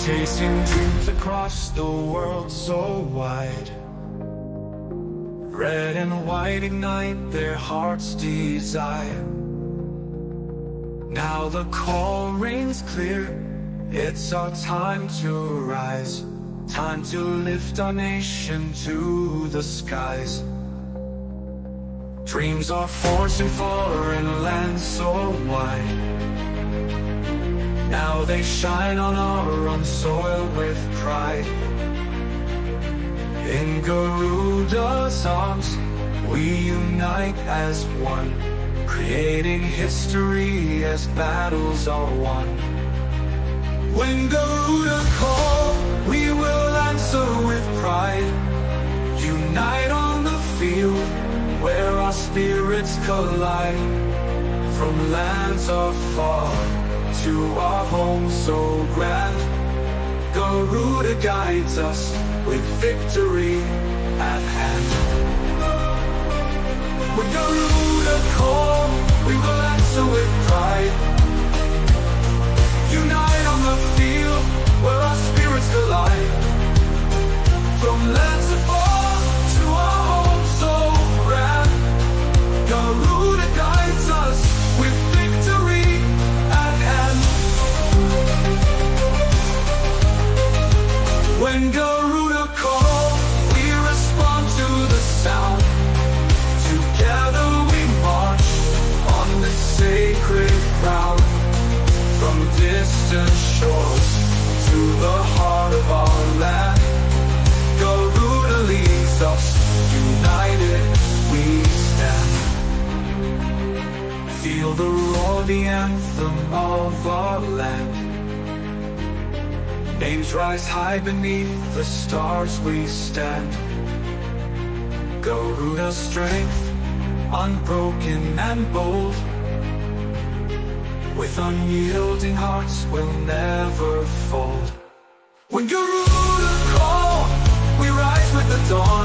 chasing dreams across the world so wide. Red and white ignite their heart's desire. Now the call rings clear, it's our time to rise, time to lift our nation to the skies. Dreams are forged in foreign lands so wide. Now they shine on our own soil with pride. In Garuda's arms, we unite as one, creating history as battles are won. When Garuda call, we will answer with pride. Unite on the field where our spirits collide. From lands afar to our home so grand, Garuda guides us with victory at hand. When Garuda call, we will answer with pride. Unite on the field where our spirits collide. From lands afar to our home so grand, Garuda guides us with victory at hand. When Garuda call, we respond to the sound. Together we march on the sacred ground. From distant shores to the heart of our land, Garuda leads us, united we stand. Feel the roar, the anthem of our land. Names rise high beneath the stars we stand. Garuda's strength, unbroken and bold. With unyielding hearts we'll never fold. When Garuda call, we rise with the dawn.